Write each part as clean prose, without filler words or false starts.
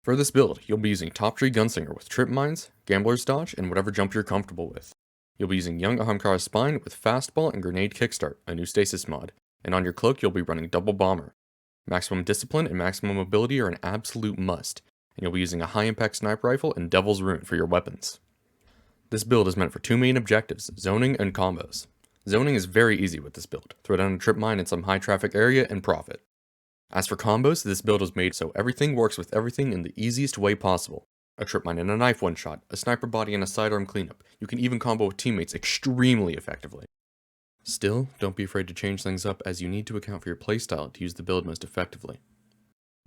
For this build, you'll be using Top Tree Gunslinger with Trip Mines, Gambler's Dodge, and whatever jump you're comfortable with. You'll be using Young Ahamkara's Spine with Fastball and Grenade Kickstart, a new stasis mod, and on your cloak you'll be running Double Bomber. Maximum Discipline and Maximum Mobility are an absolute must, and you'll be using a High Impact Sniper Rifle and Devil's Rune for your weapons. This build is meant for two main objectives, zoning and combos. Zoning is very easy with this build, throw down a Trip Mine in some high traffic area and profit. As for combos, this build was made so everything works with everything in the easiest way possible. A Trip Mine and a knife one-shot, a sniper body and a sidearm cleanup. You can even combo with teammates extremely effectively. Still, don't be afraid to change things up as you need to account for your playstyle to use the build most effectively.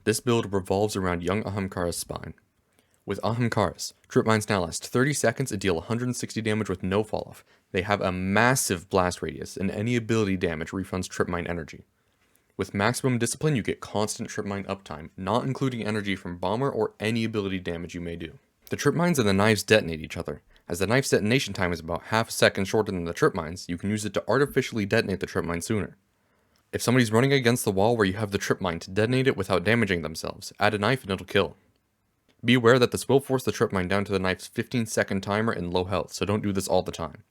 This build revolves around Young Ahamkara's Spine. With Ahamkara's, Trip Mines now last 30 seconds and deal 160 damage with no falloff. They have a massive blast radius, and any ability damage refunds Trip Mine energy. With Maximum Discipline, you get constant Trip Mine uptime, not including energy from Bomber or any ability damage you may do. The Trip Mines and the knives detonate each other. As the knife's detonation time is about half a second shorter than the Trip Mines, you can use it to artificially detonate the Trip Mine sooner. If somebody's running against the wall where you have the Trip Mine to detonate it without damaging themselves, add a knife and it'll kill. Be aware that this will force the Trip Mine down to the knife's 15-second timer and low health, so don't do this all the time.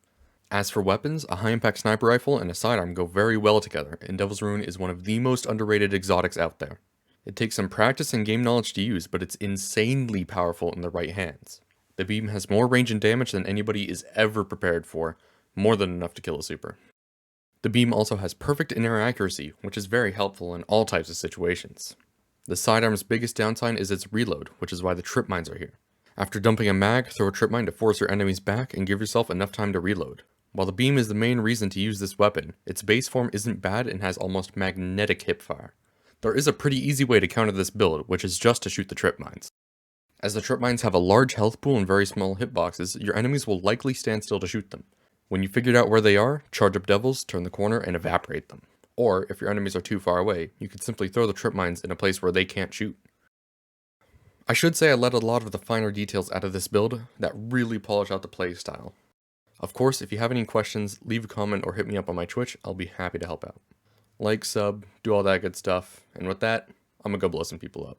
As for weapons, a high impact sniper rifle and a sidearm go very well together, and Devil's Rune is one of the most underrated exotics out there. It takes some practice and game knowledge to use, but it's insanely powerful in the right hands. The beam has more range and damage than anybody is ever prepared for, more than enough to kill a super. The beam also has perfect in-air accuracy, which is very helpful in all types of situations. The sidearm's biggest downside is its reload, which is why the Trip Mines are here. After dumping a mag, throw a Trip Mine to force your enemies back and give yourself enough time to reload. While the beam is the main reason to use this weapon, its base form isn't bad and has almost magnetic hipfire. There is a pretty easy way to counter this build, which is just to shoot the Trip Mines. As the Trip Mines have a large health pool and very small hitboxes, your enemies will likely stand still to shoot them. When you figured out where they are, charge up Devils, turn the corner, and evaporate them. Or, if your enemies are too far away, you could simply throw the Trip Mines in a place where they can't shoot. I should say I let a lot of the finer details out of this build that really polish out the playstyle. Of course, if you have any questions, leave a comment or hit me up on my Twitch, I'll be happy to help out. Like, sub, do all that good stuff, and with that, I'm gonna go blow some people up.